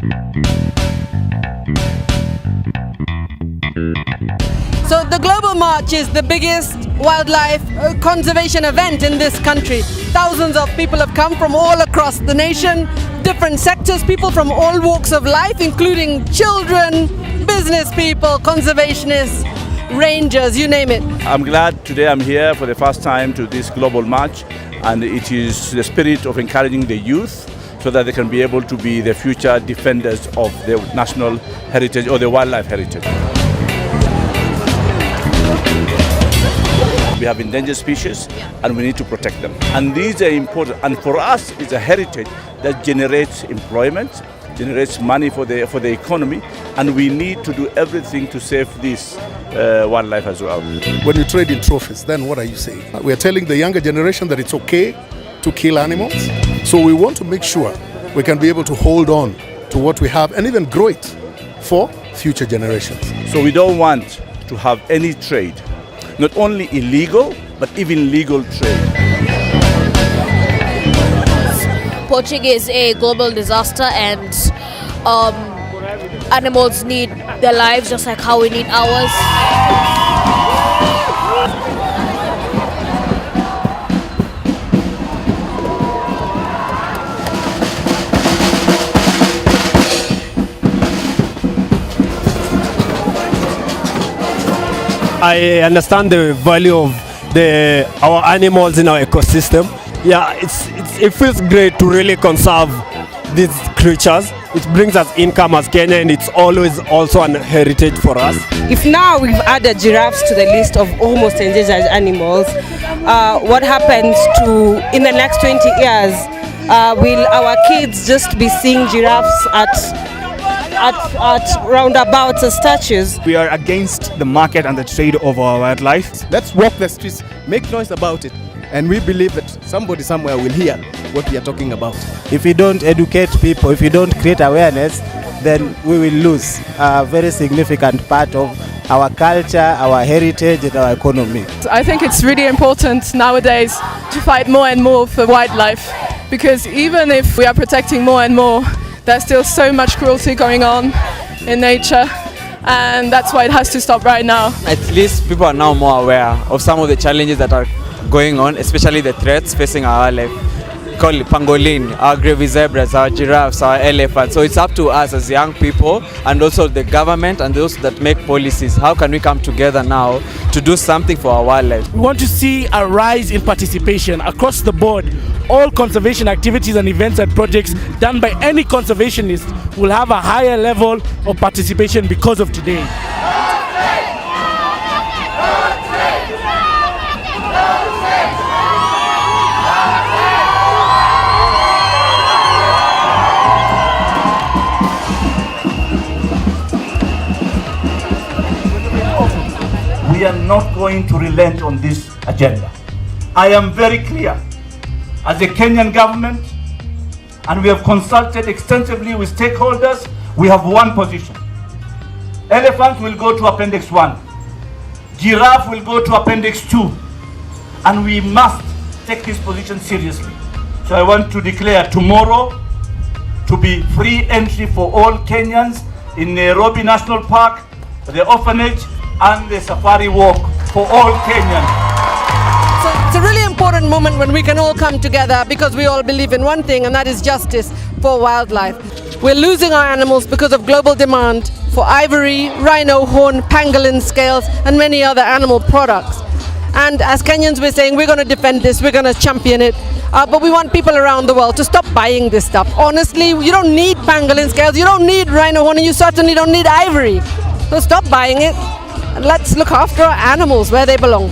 So the Global March is the biggest wildlife conservation event in this country. Thousands of people have come from all across the nation, different sectors, people from all walks of life, including children, business people, conservationists, rangers, you name it. I'm glad today I'm here for the first time to this Global March, and it is the spirit of encouraging the youth so that they can be able to be the future defenders of the national heritage or the wildlife heritage. We have endangered species and we need to protect them. And these are important. And for us, it's a heritage that generates employment, generates money for the economy, and we need to do everything to save this wildlife as well. When you trade in trophies, then what are you saying? We are telling the younger generation that it's okay to kill animals. So we want to make sure we can be able to hold on to what we have and even grow it for future generations. So we don't want to have any trade, not only illegal, but even legal trade. Poaching is a global disaster, and animals need their lives just like how we need ours. I understand the value of our animals in our ecosystem. Yeah, it feels great to really conserve these creatures. It brings us income as Kenya, and it's always also an heritage for us. If now we've added giraffes to the list of almost endangered animals, what happens to in the next 20 years? Will our kids just be seeing giraffes at roundabouts and statues? We are against the market and the trade of our wildlife. Let's walk the streets, make noise about it, and we believe that somebody somewhere will hear what we are talking about. If we don't educate people, if we don't create awareness, then we will lose a very significant part of our culture, our heritage, and our economy. I think it's really important nowadays to fight more and more for wildlife, because even if we are protecting more and more, there's still so much cruelty going on in nature, and that's why it has to stop right now. At least people are now more aware of some of the challenges that are going on, especially the threats facing our wildlife. Call it pangolin, our gravy zebras, our giraffes, our elephants. So it's up to us as young people and also the government and those that make policies. How can we come together now to do something for our wildlife? We want to see a rise in participation across the board. All conservation activities and events and projects done by any conservationist will have a higher level of participation because of today. We are not going to relent on this agenda. I am very clear. As a Kenyan government, and we have consulted extensively with stakeholders, we have one position. Elephants will go to Appendix 1. Giraffe will go to Appendix 2. And we must take this position seriously. So I want to declare tomorrow to be free entry for all Kenyans in Nairobi National Park, the orphanage, and the safari walk for all Kenyans. So it's a really important moment when we can all come together because we all believe in one thing, and that is justice for wildlife. We're losing our animals because of global demand for ivory, rhino horn, pangolin scales, and many other animal products. And as Kenyans, we're saying we're going to defend this, we're going to champion it, but we want people around the world to stop buying this stuff. Honestly, you don't need pangolin scales, you don't need rhino horn, and you certainly don't need ivory. So stop buying it, and let's look after our animals where they belong.